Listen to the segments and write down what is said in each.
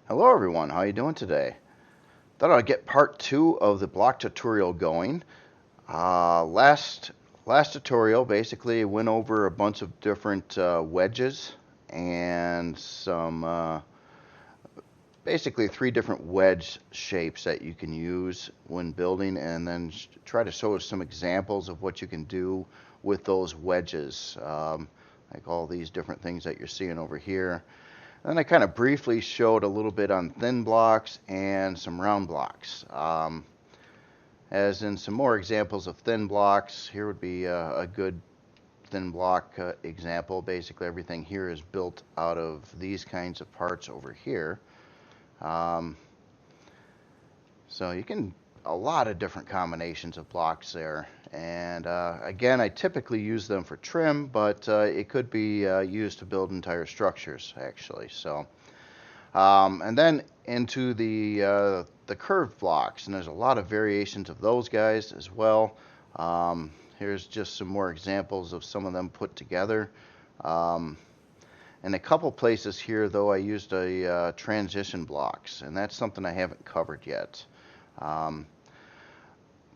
Hello everyone, how you doing today? Thought I'd get part two of the block tutorial going. Last tutorial basically went over a bunch of different wedges and some basically three different wedge shapes that you can use when building, and then try to show some examples of what you can do with those wedges, like all these different things that you're seeing over here. And then I kind of briefly showed a little bit on thin blocks and some round blocks. As in some more examples of thin blocks, here would be a good thin block example. Basically everything here is built out of these kinds of parts over here. Um, so you can, a lot of different combinations of blocks there. And again, I typically use them for trim, but it could be used to build entire structures actually. So. And then into the curved blocks, and there's a lot of variations of those guys as well. Here's just some more examples of some of them put together. In a couple places here, though, I used a transition blocks, and that's something I haven't covered yet.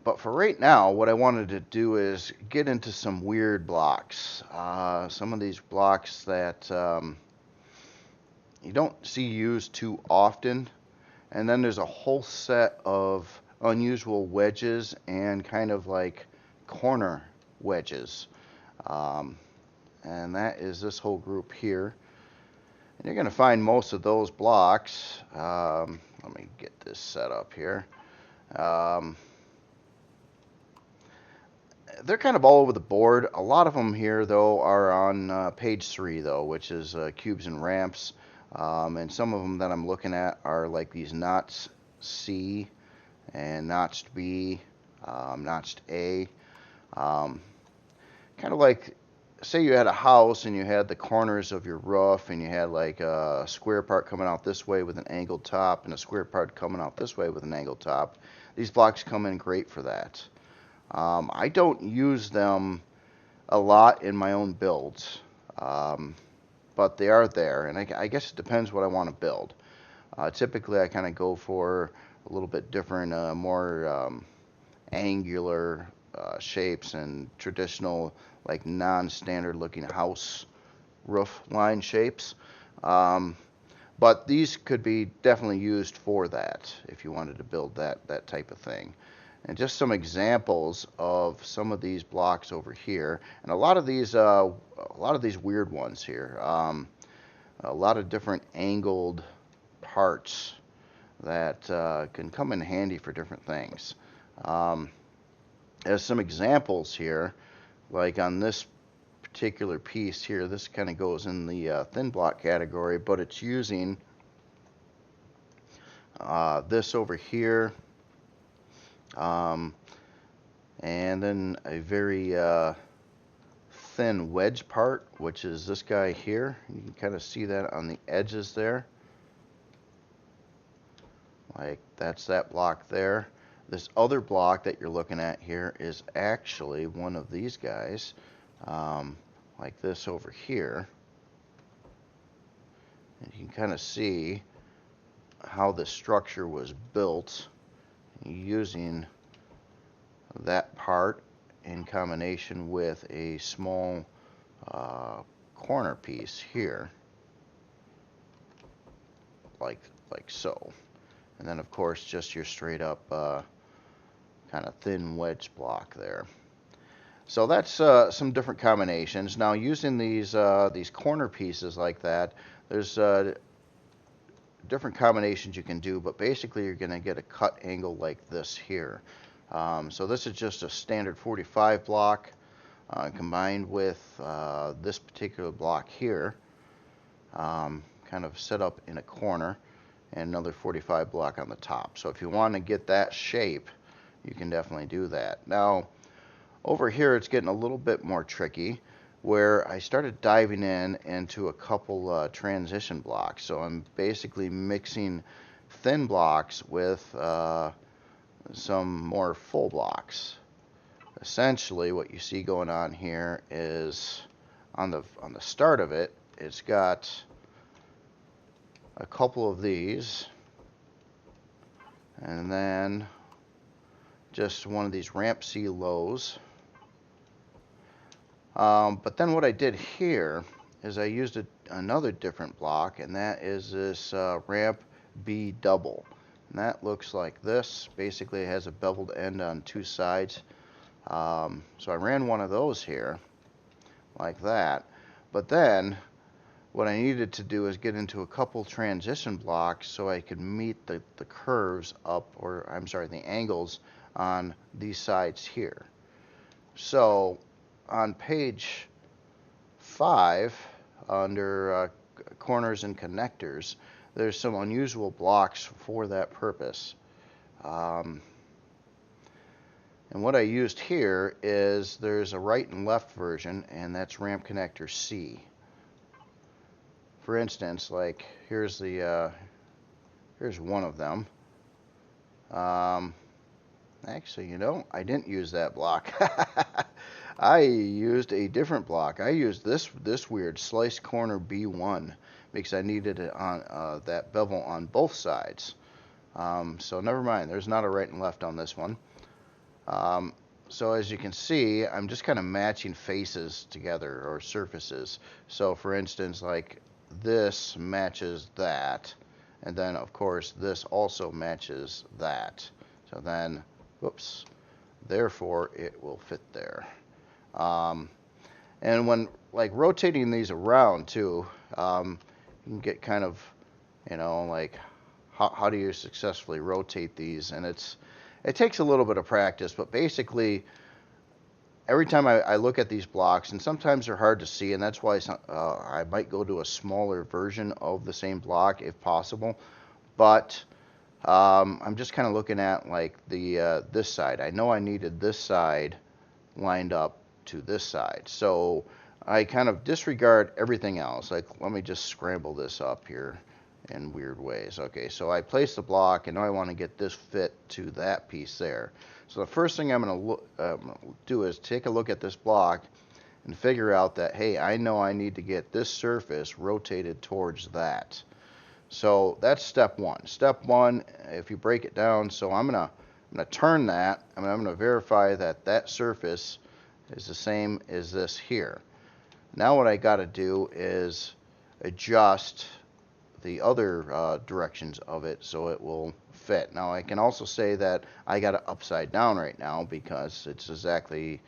But for right now, what I wanted to do is get into some weird blocks. Some of these blocks that you don't see used too often. And then there's a whole set of unusual wedges and kind of like corner wedges. And that is this whole group here. And you're going to find most of those blocks. Let me get this set up here. They're kind of all over the board. A lot of them here, though, are on page 3, though, which is cubes and ramps. And some of them that I'm looking at are like these notched C and notched B, notched A. Kind of like, say you had a house and you had the corners of your roof and you had like a square part coming out this way with an angled top and a square part coming out this way with an angled top. These blocks come in great for that. I don't use them a lot in my own builds. But they are there, and I guess it depends what I want to build. Typically, I kind of go for a little bit different, more angular shapes and traditional, like non-standard looking house roof line shapes. But these could be definitely used for that if you wanted to build that type of thing. And just some examples of some of these blocks over here, and a lot of these weird ones here. A lot of different angled parts that can come in handy for different things. As some examples here, like on this particular piece here, this kind of goes in the thin block category, but it's using this over here. And then a very thin wedge part, which is this guy here. You can kind of see that on the edges there. Like that's that block there. This other block that you're looking at here is actually one of these guys, like this over here. And you can kind of see how the structure was built using that part in combination with a small corner piece here, like so. And then of course just your straight up kind of thin wedge block there. So that's some different combinations. Now using these corner pieces like that, there's different combinations you can do, but basically you're going to get a cut angle like this here. So this is just a standard 45 block combined with this particular block here, kind of set up in a corner, and another 45 block on the top. So if you want to get that shape, you can definitely do that. Now over here it's getting a little bit more tricky, where I started diving into a couple transition blocks. So I'm basically mixing thin blocks with some more full blocks. Essentially what you see going on here is on the start of it, it's got a couple of these, and then just one of these ramp C lows. But then what I did here is I used another different block, and that is this ramp B double. And that looks like this. Basically, it has a beveled end on two sides. So I ran one of those here, like that. But then, what I needed to do is get into a couple transition blocks so I could meet the curves up, or I'm sorry, the angles on these sides here. So on page 5, under corners and connectors, there's some unusual blocks for that purpose. And what I used here is there's a right and left version, and that's ramp connector C. For instance, like here's one of them. Actually, you know, I didn't use that block. I used a different block. I used this weird slice corner B1 because I needed it on that bevel on both sides. So never mind, there's not a right and left on this one. So as you can see, I'm just kind of matching faces together, or surfaces. So for instance, like this matches that, and then of course this also matches that. So then, whoops, therefore it will fit there. And when like rotating these around too, you can get kind of, you know, like how do you successfully rotate these? And it takes a little bit of practice, but basically every time I look at these blocks, and sometimes they're hard to see, and that's why I might go to a smaller version of the same block if possible. But I'm just kind of looking at like this side. I know I needed this side lined up to this side, so I kind of disregard everything else. Like, let me just scramble this up here in weird ways. Okay, so I place the block, and now I want to get this fit to that piece there. So the first thing I'm going to do is take a look at this block and figure out that, hey, I know I need to get this surface rotated towards that. So that's step one. Step one, if you break it down, so I'm going to turn that. I'm going to verify that that surface is the same as this here. Now what I got to do is adjust the other directions of it so it will fit. Now I can also say that I got it upside down right now because it's exactly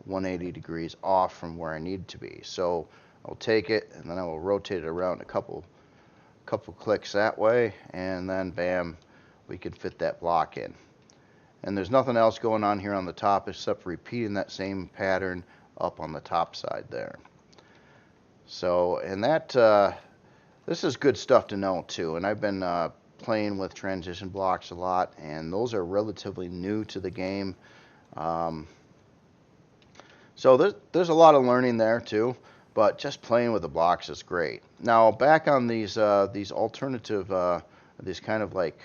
180 degrees off from where I need it to be. So I'll take it, and then I will rotate it around a couple clicks that way, and then bam, we can fit that block in. And there's nothing else going on here on the top except repeating that same pattern up on the top side there. So, and that this is good stuff to know too. And I've been playing with transition blocks a lot, and those are relatively new to the game. So there's a lot of learning there too, but just playing with the blocks is great. Now back on these alternative, these kind of like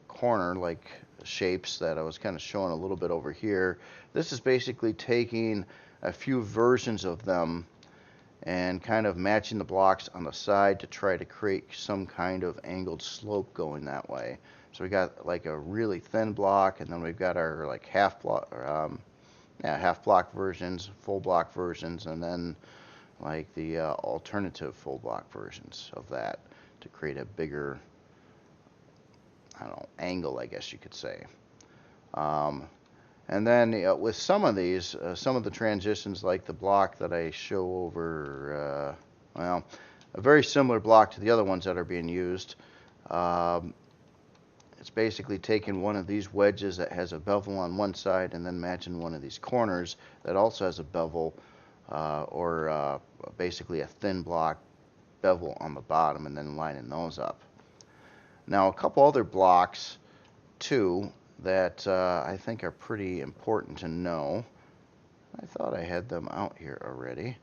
corner like shapes that I was kind of showing a little bit over here. This is basically taking a few versions of them and kind of matching the blocks on the side to try to create some kind of angled slope going that way. So we got like a really thin block, and then we've got our like half block versions, full block versions, and then like the alternative full block versions of that to create a bigger, I don't know, angle, I guess you could say. And then with some of these, some of the transitions, like the block that I show over, well, a very similar block to the other ones that are being used. It's basically taking one of these wedges that has a bevel on one side and then matching one of these corners that also has a bevel, or basically a thin block bevel on the bottom, and then lining those up. Now a couple other blocks too that I think are pretty important to know. I thought I had them out here already.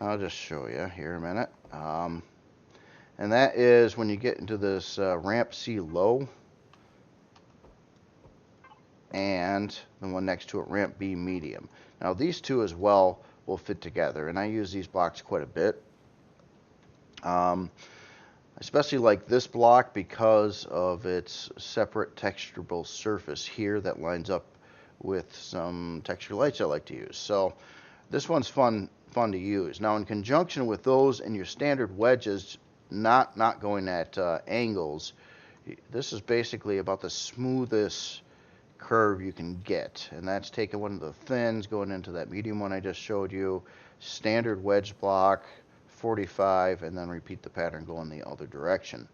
I'll just show you here a minute. And that is when you get into this ramp C low, and the one next to it, ramp B medium. Now these two as well will fit together, and I use these blocks quite a bit. especially like this block because of its separate texturable surface here that lines up with some texture lights I like to use. So this one's fun to use. Now in conjunction with those and your standard wedges, not going at angles, this is basically about the smoothest curve you can get, and that's taking one of the thins going into that medium one I just showed you, standard wedge block 45, and then repeat the pattern going the other direction,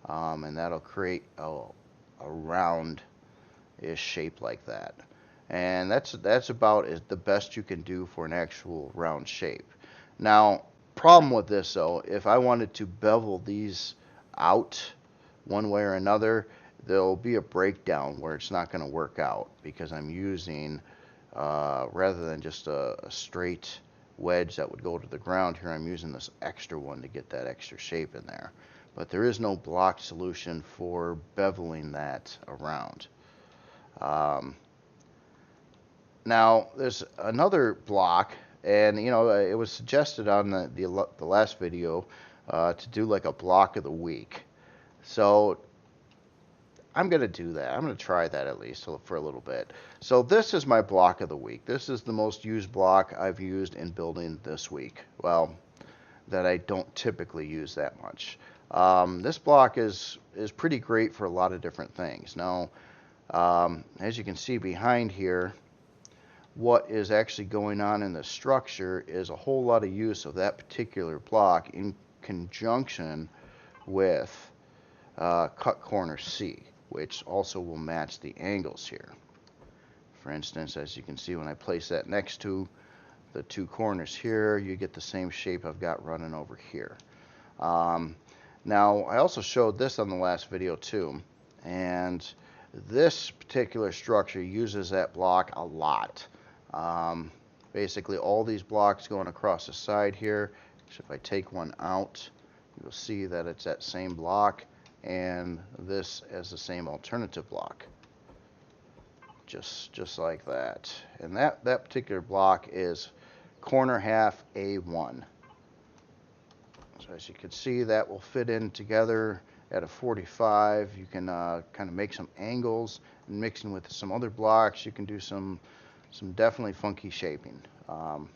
and that'll create a round-ish shape like that. And that's about the best you can do for an actual round shape. Now, problem with this though, if I wanted to bevel these out one way or another, there'll be a breakdown where it's not going to work out because I'm using, rather than just a straight wedge that would go to the ground here, I'm using this extra one to get that extra shape in there. But there is no block solution for beveling that around. Now, there's another block, and you know, it was suggested on the last video to do like a block of the week. So I'm going to do that. I'm going to try that at least for a little bit. So this is my block of the week. This is the most used block I've used in building this week. Well, that I don't typically use that much. This block is pretty great for a lot of different things. Now, as you can see behind here, what is actually going on in the structure is a whole lot of use of that particular block in conjunction with cut corner C, which also will match the angles here. For instance, as you can see, when I place that next to the two corners here, you get the same shape I've got running over here. Now, I also showed this on the last video too, and this particular structure uses that block a lot. Basically all these blocks going across the side here, so if I take one out, you'll see that it's that same block, and this as the same alternative block, just like that. And that particular block is corner half A1. So as you can see, that will fit in together at a 45. You can kind of make some angles, and mixing with some other blocks, you can do some definitely funky shaping. Now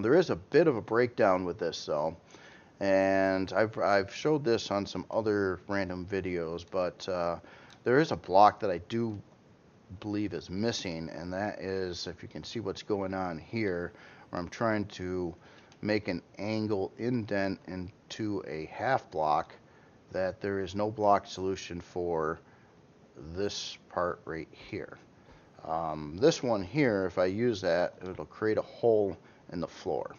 there is a bit of a breakdown with this though, and I've showed this on some other random videos, but there is a block that I do believe is missing, and that is, if you can see what's going on here, where I'm trying to make an angle indent into a half block, that there is no block solution for this part right here. This one here, if I use that, it'll create a hole in the floor,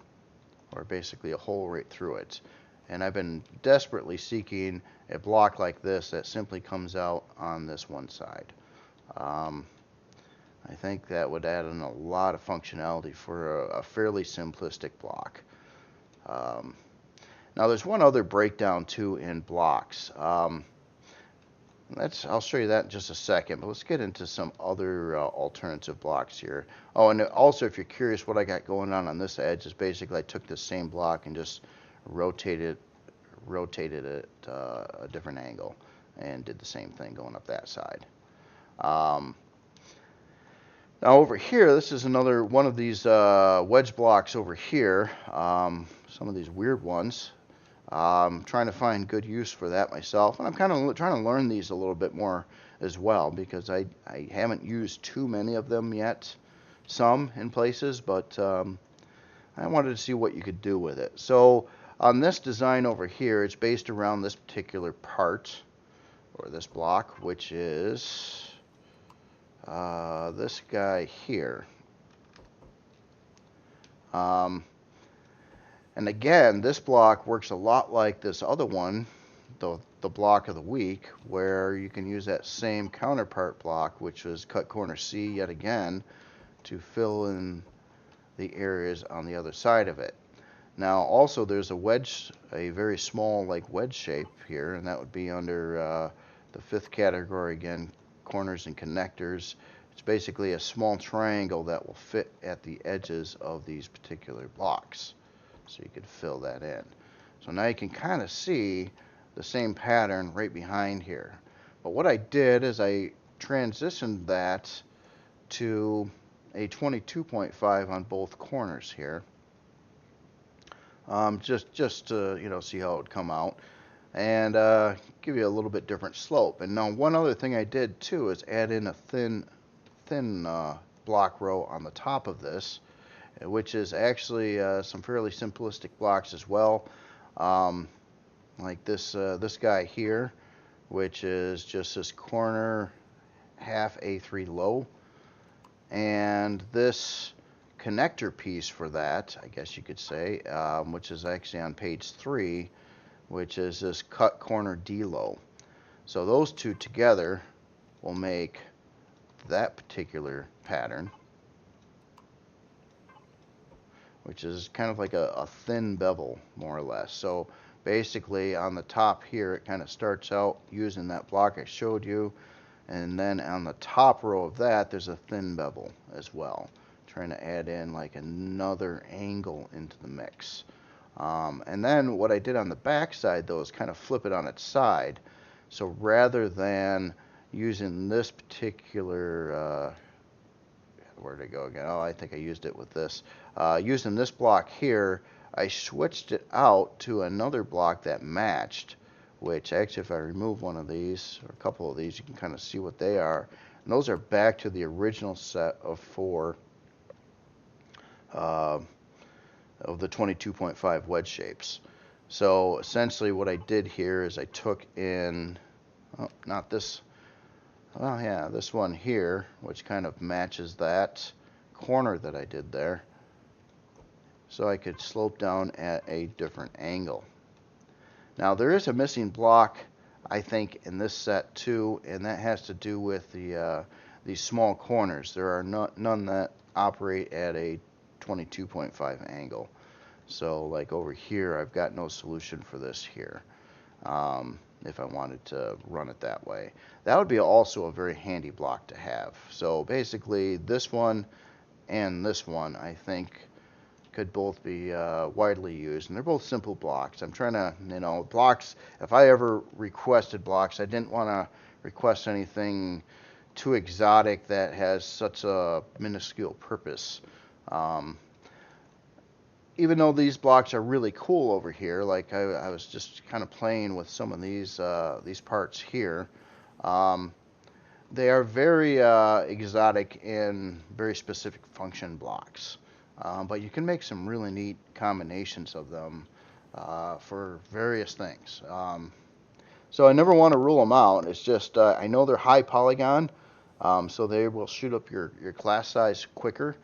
or basically a hole right through it. And I've been desperately seeking a block like this that simply comes out on this one side. I think that would add in a lot of functionality for a fairly simplistic block. Now there's one other breakdown too in blocks. I'll show you that in just a second, but let's get into some other alternative blocks here. Oh, and also if you're curious, what I got going on this edge is basically I took this same block and just rotated it a different angle and did the same thing going up that side. Now over here, this is another one of these wedge blocks over here, some of these weird ones. I'm trying to find good use for that myself, and I'm kind of trying to learn these a little bit more as well, because I haven't used too many of them yet, some in places, but I wanted to see what you could do with it. So on this design over here, it's based around this particular part, or this block, which is this guy here. And again, this block works a lot like this other one, the block of the week, where you can use that same counterpart block, which was cut corner C yet again, to fill in the areas on the other side of it. Now also there's a wedge, a very small like wedge shape here, and that would be under the fifth category again, corners and connectors. It's basically a small triangle that will fit at the edges of these particular blocks. So you could fill that in. So now you can kind of see the same pattern right behind here. But what I did is I transitioned that to a 22.5 on both corners here. Just to, you know, see how it would come out, and give you a little bit different slope. And now one other thing I did too is add in a thin block row on the top of this, which is actually some fairly simplistic blocks as well. Like this guy here, which is just this corner half A3 low, and this connector piece for that, I guess you could say, which is actually on page 3, which is this cut corner D low. So those two together will make that particular pattern, which is kind of like a thin bevel, more or less. So basically on the top here, it kind of starts out using that block I showed you, and then on the top row of that, there's a thin bevel as well, trying to add in like another angle into the mix. And then what I did on the back side though is kind of flip it on its side. So rather than using this particular, where did it go again? Oh, I think I used it with this. Using this block here, I switched it out to another block that matched, which actually if I remove one of these, or a couple of these, you can kind of see what they are. And those are back to the original set of 4 of the 22.5 wedge shapes. So essentially what I did here is I took in, oh, not this, well yeah, this one here, which kind of matches that corner that I did there, so I could slope down at a different angle. Now there is a missing block, I think, in this set too, and that has to do with these small corners. There are none that operate at a 22.5 angle. So like over here, I've got no solution for this here, if I wanted to run it that way. That would be also a very handy block to have. So basically this one and this one, I think, could both be widely used, and they're both simple blocks. I'm trying to, you know, blocks, if I ever requested blocks, I didn't want to request anything too exotic that has such a minuscule purpose. Even though these blocks are really cool over here, like I was just kind of playing with some of these parts here, they are very exotic and very specific function blocks. But you can make some really neat combinations of them for various things. So I never want to rule them out. It's just I know they're high polygon, so they will shoot up your class size quicker.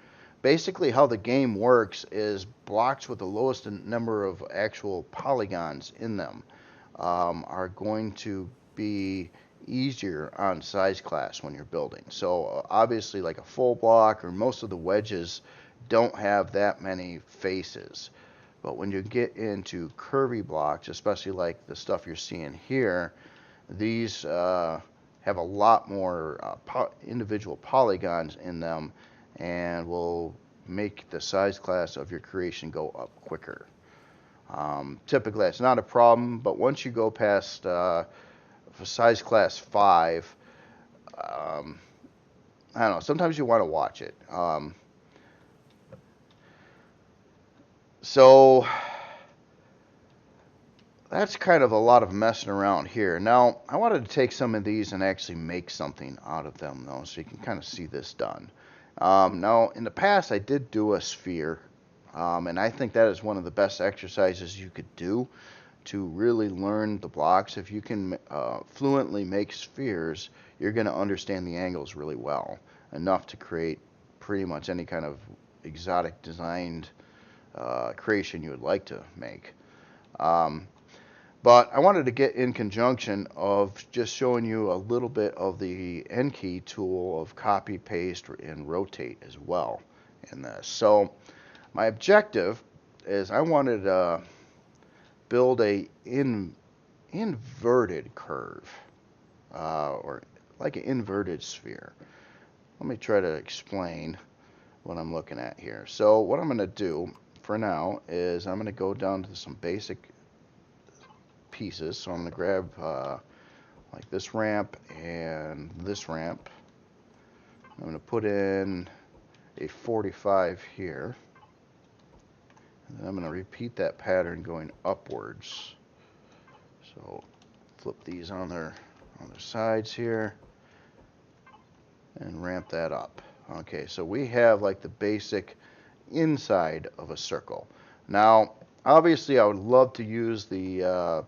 Basically how the game works is blocks with the lowest number of actual polygons in them are going to be easier on size class when you're building. So obviously like a full block or most of the wedges don't have that many faces. But when you get into curvy blocks, especially like the stuff you're seeing here, these have a lot more individual polygons in them and will make the size class of your creation go up quicker. Typically that's not a problem, but once you go past size class 5, I don't know, sometimes you want to watch it. So that's kind of a lot of messing around here. Now I wanted to take some of these and actually make something out of them though, so you can kind of see this done. Now in the past I did do a sphere, and I think that is one of the best exercises you could do to really learn the blocks. If you can fluently make spheres, you're going to understand the angles really well, enough to create pretty much any kind of exotic designed creation you would like to make. But I wanted to get in conjunction of just showing you a little bit of the N key tool of copy, paste, and rotate as well in this. So my objective is I wanted to build a inverted curve, or like an inverted sphere. Let me try to explain what I'm looking at here. So what I'm going to do for now is I'm going to go down to some basic pieces. So I'm going to grab like this ramp and this ramp. I'm going to put in a 45 here. And then I'm going to repeat that pattern going upwards. So flip these on their sides here and ramp that up. Okay, so we have like the basic inside of a circle. Now, obviously, I would love to use the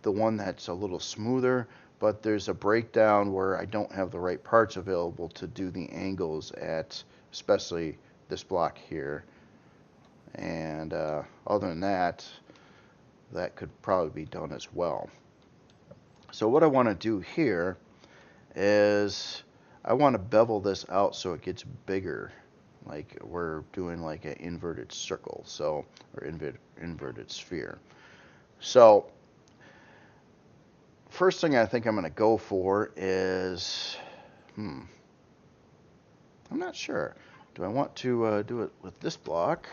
one that's a little smoother, but there's a breakdown where I don't have the right parts available to do the angles at, especially this block here. And other than that, that could probably be done as well. So what I want to do here is I want to bevel this out so it gets bigger, like we're doing like an inverted circle, so, or inverted sphere. So first thing I think I'm going to go for is, I'm not sure. Do I want to do it with this block?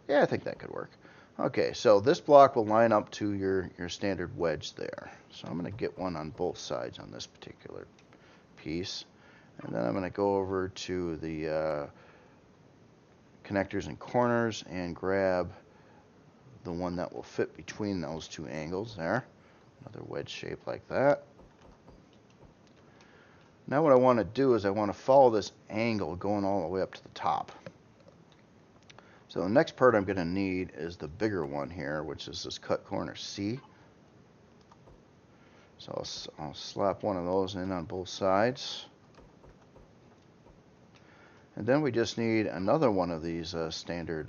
Yeah, I think that could work. Okay, so this block will line up to your standard wedge there. So I'm going to get one on both sides on this particular piece. And then I'm going to go over to the connectors and corners and grab the one that will fit between those two angles there. Another wedge shape like that. Now what I want to do is I want to follow this angle going all the way up to the top. So the next part I'm going to need is the bigger one here, which is this cut corner C. So I'll slap one of those in on both sides. And then we just need another one of these standard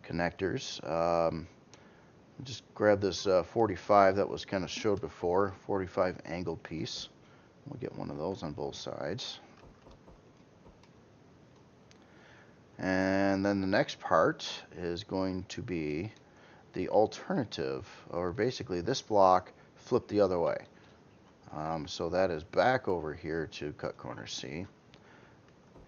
connectors. Just grab this 45 that was kind of showed before, 45 angled piece. We'll get one of those on both sides. And then the next part is going to be the alternative, or basically this block flipped the other way. So that is back over here to cut corner C.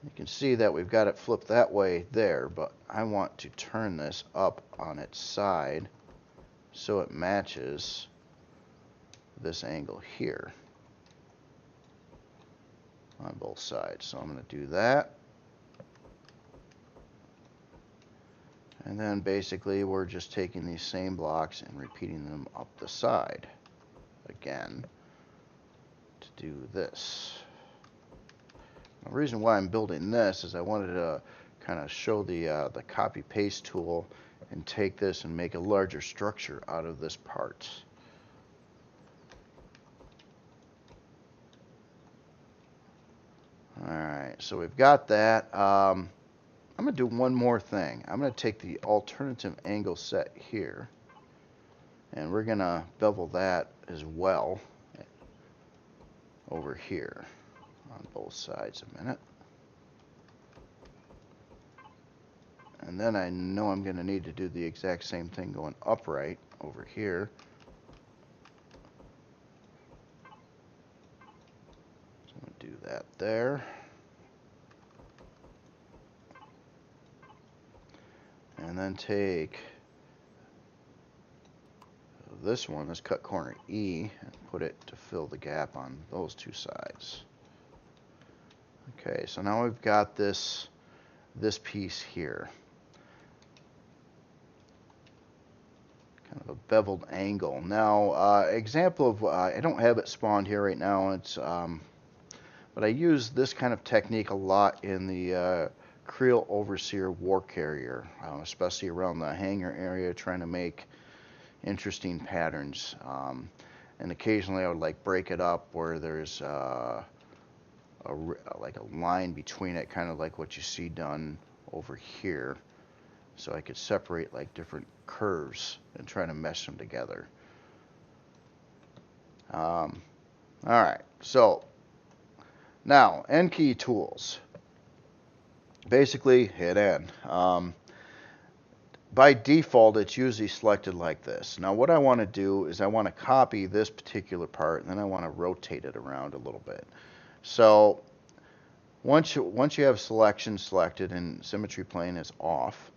You can see that we've got it flipped that way there, but I want to turn this up on its side so it matches this angle here on both sides. So I'm going to do that. And then basically we're just taking these same blocks and repeating them up the side again to do this. The reason why I'm building this is I wanted to kind of show the copy paste tool and take this and make a larger structure out of this part. Alright, so we've got that. I'm going to do one more thing. I'm going to take the alternative angle set here and we're going to bevel that as well over here on both sides a minute. And then I know I'm going to need to do the exact same thing going upright over here. So I'm going to do that there. And then take this one, this cut corner E, and put it to fill the gap on those two sides. Okay, so now we've got this piece here. Kind of a beveled angle. Now, example of, I don't have it spawned here right now, it's, but I use this kind of technique a lot in the Creel Overseer War Carrier, especially around the hangar area, trying to make interesting patterns. And occasionally I would like break it up where there's like a line between it, kind of like what you see done over here, so I could separate like different curves and try to mesh them together. Alright, so now end key tools. Basically hit N. By default it's usually selected like this. Now what I want to do is I want to copy this particular part and then I want to rotate it around a little bit. So once you have selection selected and symmetry plane is off,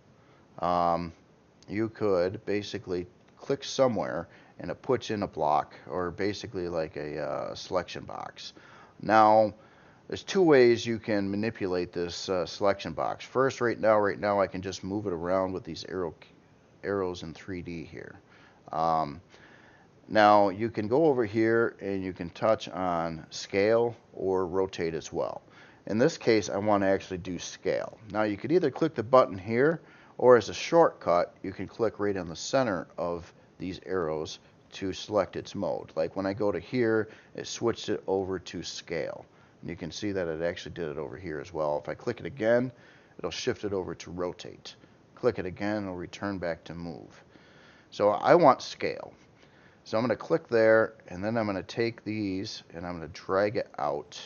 you could basically click somewhere and it puts in a block, or basically like a selection box. Now, there's two ways you can manipulate this selection box. First, right now I can just move it around with these arrows in 3D here. Um, Now you can go over here and you can touch on scale or rotate as well. In this case, I want to actually do scale. Now you could either click the button here, or as a shortcut, you can click right on the center of these arrows to select its mode. Like when I go to here, it switched it over to scale. And you can see that it actually did it over here as well. If I click it again, it'll shift it over to rotate. Click it again, it'll return back to move. So I want scale. So I'm going to click there, and then I'm going to take these and I'm going to drag it out.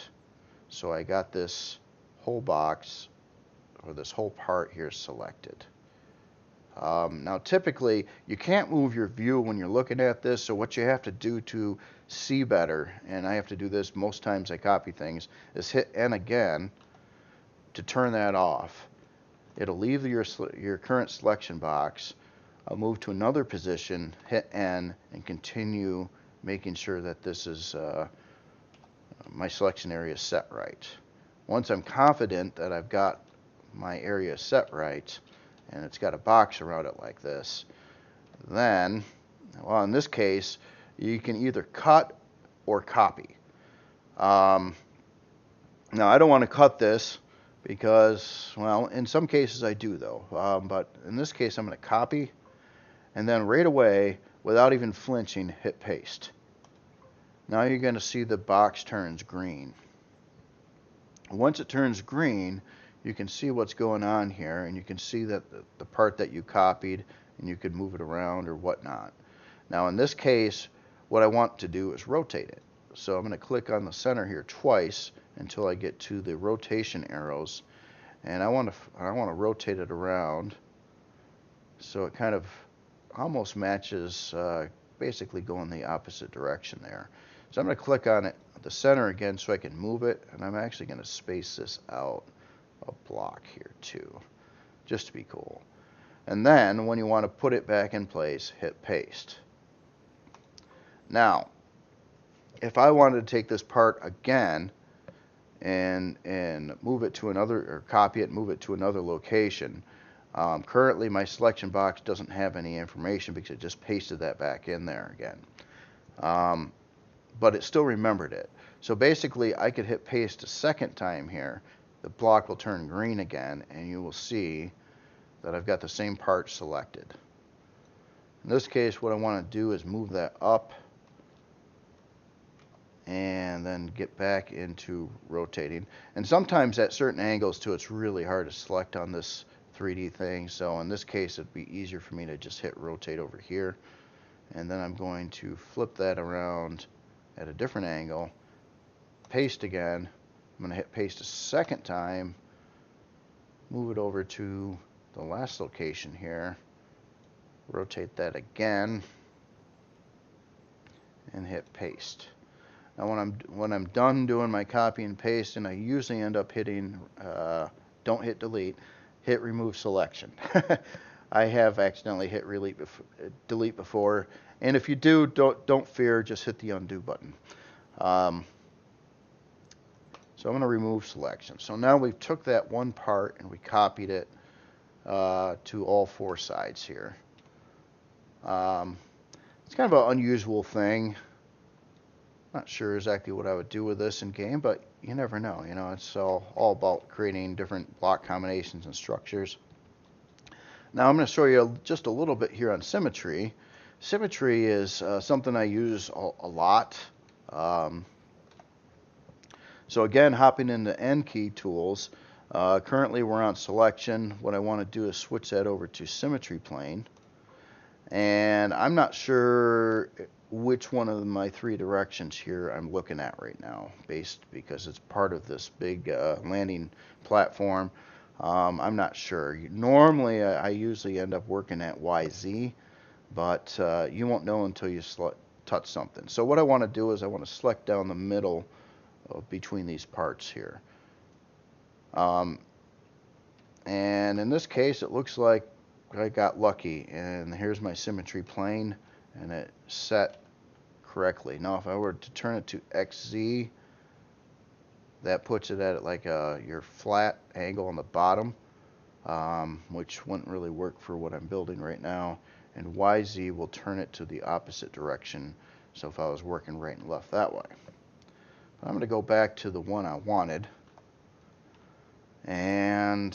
So I got this whole box, or this whole part here selected. Now typically you can't move your view when you're looking at this, so what you have to do to see better, and I have to do this most times I copy things, is hit N again to turn that off. It'll leave your current selection box. I'll move to another position, hit N, and continue making sure that this is my selection area set right. Once I'm confident that I've got my area set right, and it's got a box around it like this, then, well, in this case, you can either cut or copy. Now, I don't want to cut this because, well, in some cases I do though, but in this case I'm going to copy, and then right away, without even flinching, hit paste. Now you're going to see the box turns green. Once it turns green, you can see what's going on here, and you can see that the part that you copied, and you could move it around or whatnot. Now in this case, what I want to do is rotate it. So I'm going to click on the center here twice until I get to the rotation arrows, and I want to rotate it around so it kind of almost matches, basically going the opposite direction there. So I'm going to click on it at the center again so I can move it, and I'm actually going to space this out a block here too, just to be cool. And then when you want to put it back in place, hit paste. Now, if I wanted to take this part again and move it to another, or copy it and move it to another location, currently my selection box doesn't have any information because it just pasted that back in there again. But it still remembered it. So basically I could hit paste a second time here. The block will turn green again, and you will see that I've got the same part selected. In this case, what I want to do is move that up and then get back into rotating. And sometimes at certain angles too, it's really hard to select on this 3D thing. So in this case, it'd be easier for me to just hit rotate over here. And then I'm going to flip that around at a different angle, paste again. I'm going to hit paste a second time, move it over to the last location here, rotate that again, and hit paste. Now when I'm done doing my copy and paste, and I usually end up hitting, don't hit delete, hit remove selection. I have accidentally hit delete before, and if you do, don't fear, just hit the undo button. So I'm going to remove selection. So now we took that one part and we copied it to all four sides here. It's kind of an unusual thing. Not sure exactly what I would do with this in game, but you never know. You know, it's all about creating different block combinations and structures. Now I'm going to show you just a little bit here on Symmetry. Symmetry is something I use a lot. So again, hopping into N key tools, currently we're on selection. What I want to do is switch that over to Symmetry plane. And I'm not sure which one of my three directions here I'm looking at right now, because it's part of this big landing platform. I'm not sure. Normally I usually end up working at YZ, but you won't know until you touch something. So what I want to do is I want to select down the middle between these parts here. And in this case, it looks like I got lucky, and here's my symmetry plane, and it set correctly. Now if I were to turn it to XZ, that puts it at like your flat angle on the bottom, which wouldn't really work for what I'm building right now. And YZ will turn it to the opposite direction, so if I was working right and left that way. I'm going to go back to the one I wanted, and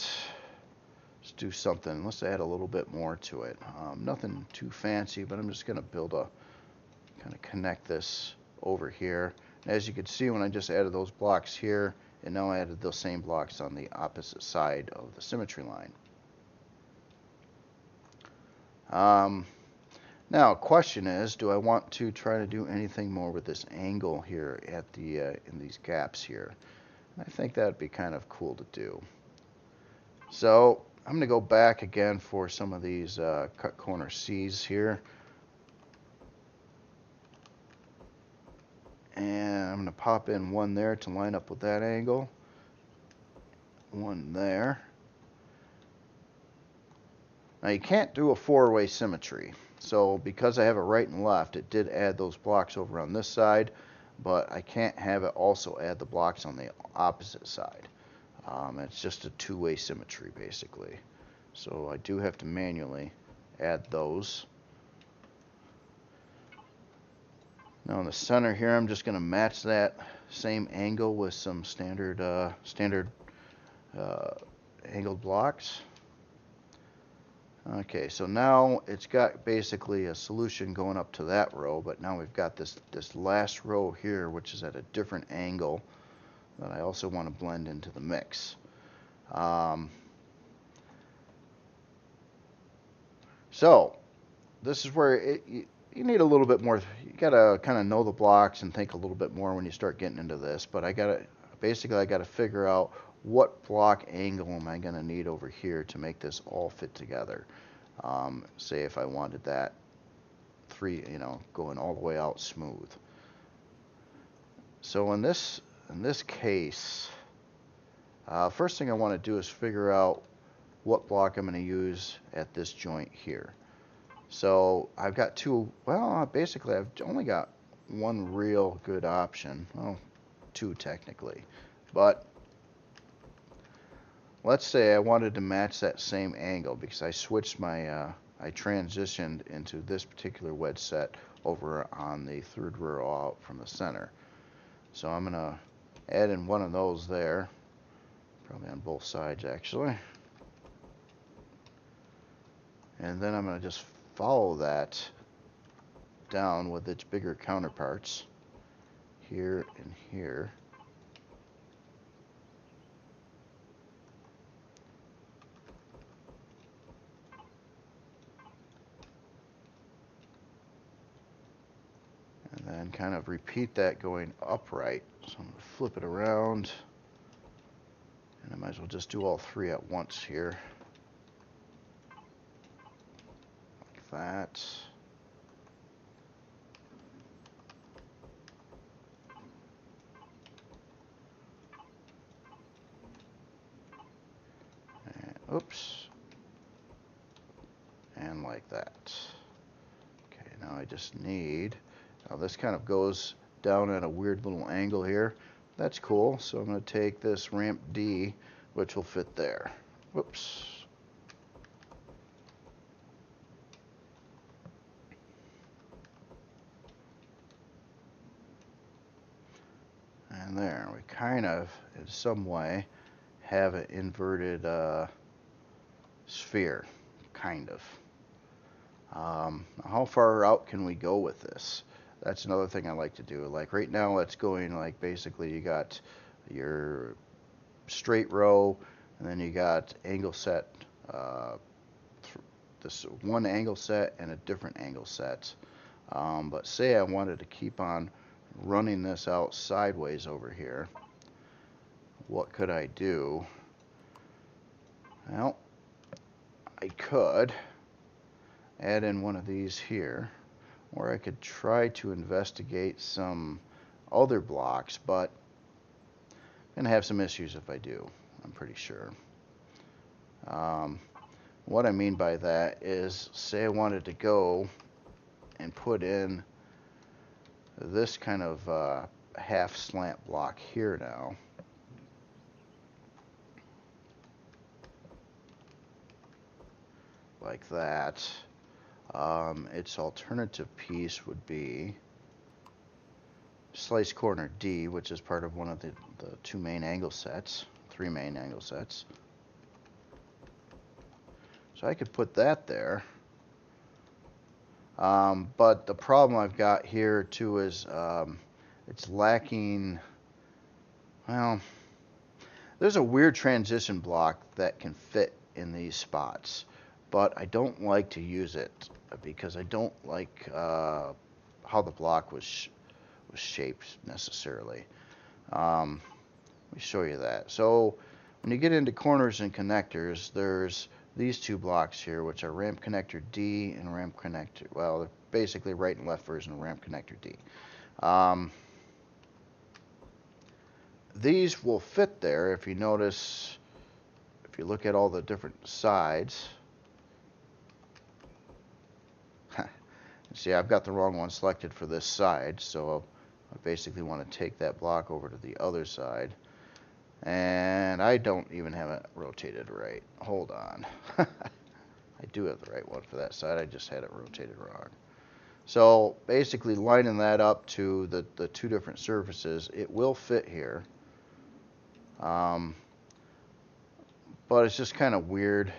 let's do something. Let's add a little bit more to it. Nothing too fancy, but I'm just going to build a, kind of connect this over here. As you can see, when I just added those blocks here, and now I added those same blocks on the opposite side of the symmetry line. Now, question is, do I want to try to do anything more with this angle here at the in these gaps here? I think that'd be kind of cool to do. So I'm going to go back again for some of these cut corner C's here. And I'm going to pop in one there to line up with that angle. One there. Now you can't do a four-way symmetry. So because I have it right and left, it did add those blocks over on this side, but I can't have it also add the blocks on the opposite side. It's just a two-way symmetry basically. So I do have to manually add those. Now in the center here, I'm just going to match that same angle with some standard angled blocks. Okay, so now it's got basically a solution going up to that row, but now we've got this last row here, which is at a different angle that I also want to blend into the mix. So this is where you need a little bit more. You gotta kind of know the blocks and think a little bit more when you start getting into this. But I gotta figure out what block angle am I gonna need over here to make this all fit together. Say if I wanted that going all the way out smooth. So in this case, first thing I want to do is figure out what block I'm going to use at this joint here. So I've got basically I've only got one real good option. Well, two technically. But let's say I wanted to match that same angle because I switched my, I transitioned into this particular wedge set over on the third row out from the center. So I'm going to add in one of those there, probably on both sides actually. And then I'm going to just follow that down with its bigger counterparts here and here. And then kind of repeat that going upright. So I'm going to flip it around. And I might as well just do all three at once here. Like that. And, oops. And like that. Okay, now I just need... Now this kind of goes down at a weird little angle here. That's cool. So I'm going to take this ramp D, which will fit there. Whoops. And there, we kind of, in some way, have an inverted sphere, kind of. How far out can we go with this? That's another thing I like to do. Like right now, it's going like basically you got your straight row, and then you got angle set, this one angle set and a different angle set. But say I wanted to keep on running this out sideways over here, what could I do? Well, I could add in one of these here, or I could try to investigate some other blocks, but I'm going to have some issues if I do, I'm pretty sure. What I mean by that is, say I wanted to go and put in this kind of half slant block here now. Like that. Its alternative piece would be slice corner D, which is part of one of the two main angle sets, three main angle sets. So I could put that there. But the problem I've got here too is it's lacking, well, there's a weird transition block that can fit in these spots, but I don't like to use it because I don't like how the block was shaped necessarily. Let me show you that. So when you get into corners and connectors, there's these two blocks here, which are ramp connector D and ramp connector, well, they're basically right and left version of ramp connector D. These will fit there if you notice, if you look at all the different sides. See, I've got the wrong one selected for this side, so I basically want to take that block over to the other side. And I don't even have it rotated right. Hold on. I do have the right one for that side. I just had it rotated wrong. So basically lining that up to the two different surfaces, it will fit here. But it's just kind of weird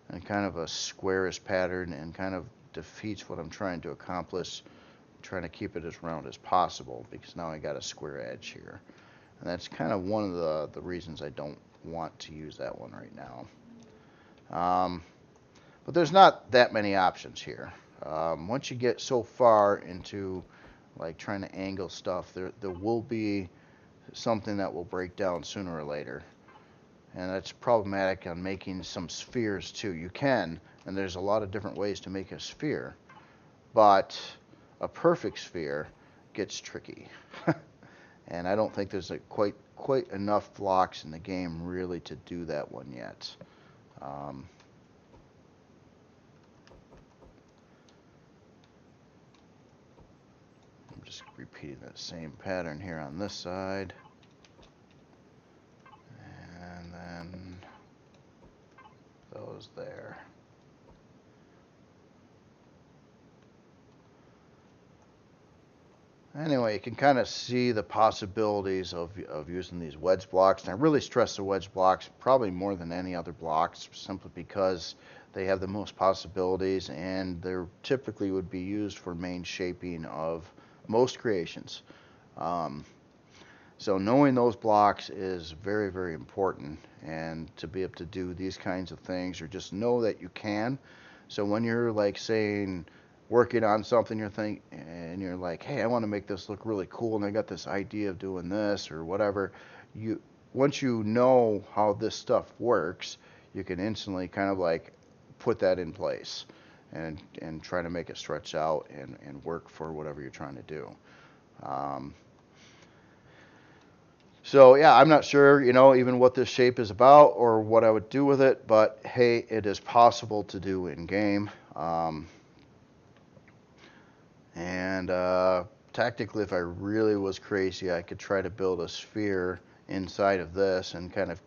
and kind of a squarish pattern and kind of defeats what I'm trying to accomplish. I'm trying to keep it as round as possible because now I got a square edge here. And that's kind of one of the reasons I don't want to use that one right now. But there's not that many options here. Once you get so far into like trying to angle stuff, there will be something that will break down sooner or later. And that's problematic on making some spheres too. You can, and there's a lot of different ways to make a sphere, but a perfect sphere gets tricky. And I don't think there's quite enough blocks in the game really to do that one yet. I'm just repeating that same pattern here on this side. And then those there. Anyway, you can kind of see the possibilities of using these wedge blocks. And I really stress the wedge blocks probably more than any other blocks simply because they have the most possibilities and they're typically would be used for main shaping of most creations. So knowing those blocks is very, very important, and to be able to do these kinds of things or just know that you can. So when you're like saying, working on something and you're like, hey, I want to make this look really cool and I got this idea of doing this or whatever, once you know how this stuff works, you can instantly kind of like put that in place and try to make it stretch out and work for whatever you're trying to do. So yeah, I'm not sure, even what this shape is about or what I would do with it, but hey, it is possible to do in game. And tactically, if I really was crazy, I could try to build a sphere inside of this and kind of,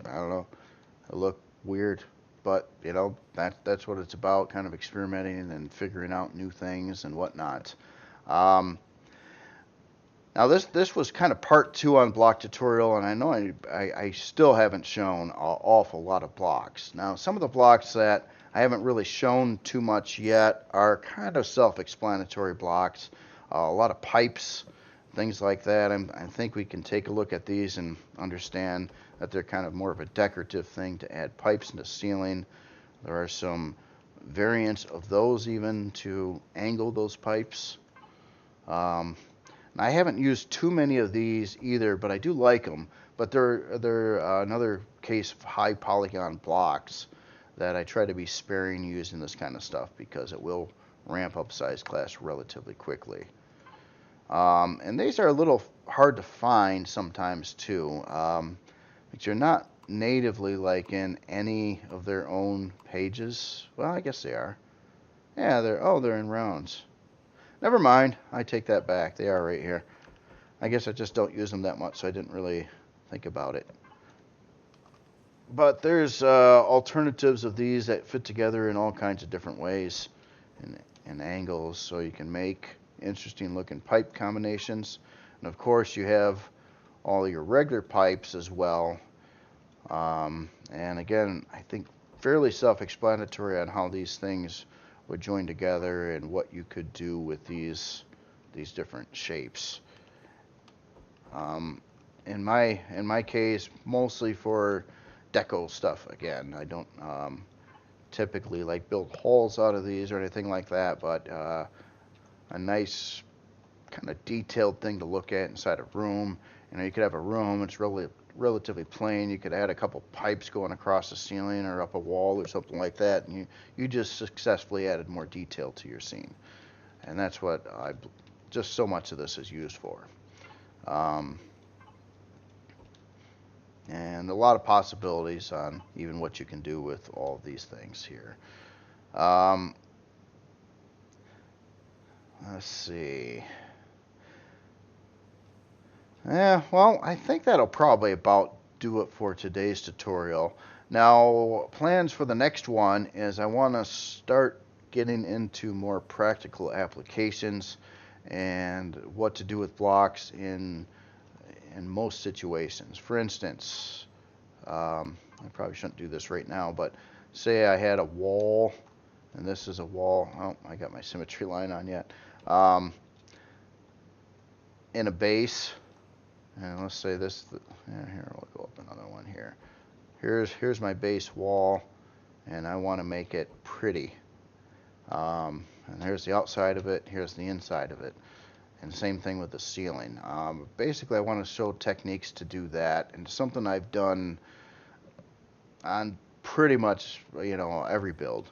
I don't know, look weird. But, that's what it's about, kind of experimenting and figuring out new things and whatnot. Now, this was kind of part 2 on block tutorial, and I know I still haven't shown an awful lot of blocks. Now, some of the blocks that I haven't really shown too much yet are kind of self-explanatory blocks. A lot of pipes, things like that. I think we can take a look at these and understand that they're kind of more of a decorative thing to add pipes in the ceiling. There are some variants of those even to angle those pipes. I haven't used too many of these either, but I do like them. But they're another case of high polygon blocks that I try to be sparing using this kind of stuff because it will ramp up size class relatively quickly. And these are a little hard to find sometimes too, because you're not natively like in any of their own pages. Well, I guess they are. Yeah, they're in rounds. Never mind. I take that back. They are right here. I guess I just don't use them that much, so I didn't really think about it. But there's alternatives of these that fit together in all kinds of different ways and angles, so you can make interesting looking pipe combinations. And of course you have all your regular pipes as well. And again, I think fairly self-explanatory on how these things would join together and what you could do with these different shapes. In my case, mostly for deco stuff. Again, I don't typically like build halls out of these or anything like that, but a nice kind of detailed thing to look at inside a room. You know, you could have a room, it's really relatively plain. You could add a couple pipes going across the ceiling or up a wall or something like that, and you just successfully added more detail to your scene. And that's what just so much of this is used for. And a lot of possibilities on even what you can do with all of these things here. Let's see. Yeah, well, I think that'll probably about do it for today's tutorial. Now, plans for the next one is I want to start getting into more practical applications and what to do with blocks in most situations. For instance, I probably shouldn't do this right now, but say I had a wall, and this is a wall. Oh, I got my symmetry line on yet. In a base, and let's say this. Here, we'll go up another one here. Here's my base wall, and I want to make it pretty. And here's the outside of it. Here's the inside of it. And same thing with the ceiling. Basically, I want to show techniques to do that, and something I've done on pretty much, you know, every build.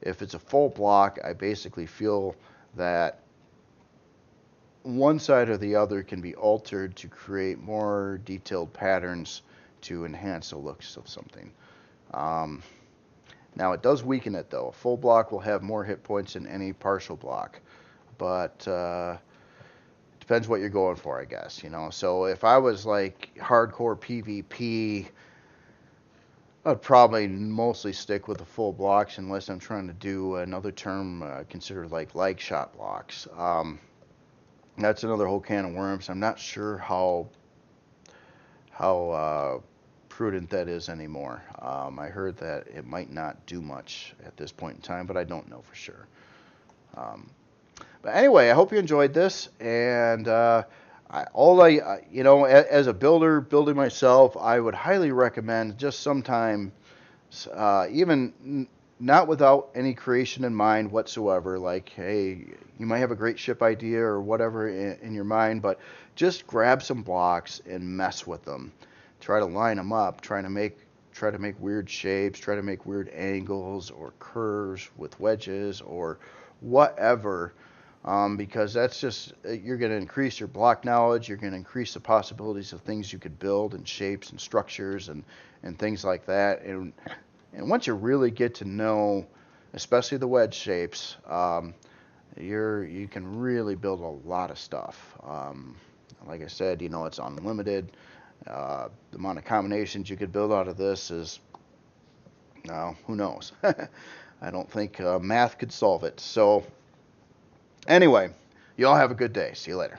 If it's a full block, I basically feel that one side or the other can be altered to create more detailed patterns to enhance the looks of something. Now, it does weaken it, though. A full block will have more hit points than any partial block. But depends what you're going for, I guess, you know. So if I was like hardcore PvP, I'd probably mostly stick with the full blocks unless I'm trying to do another term considered like shot blocks. That's another whole can of worms. I'm not sure how prudent that is anymore. I heard that it might not do much at this point in time, but I don't know for sure. But anyway, I hope you enjoyed this, and you know, as a builder, building myself, I would highly recommend just sometime, even not without any creation in mind whatsoever, like, hey, you might have a great ship idea or whatever in your mind, but just grab some blocks and mess with them. Try to line them up, try to make weird shapes, try to make weird angles or curves with wedges or whatever. Because that's just, you're going to increase your block knowledge, you're going to increase the possibilities of things you could build and shapes and structures and things like that. And once you really get to know, especially the wedge shapes, you can really build a lot of stuff. Like I said, you know, it's unlimited. The amount of combinations you could build out of this is, who knows? I don't think math could solve it. So, anyway, you all have a good day. See you later.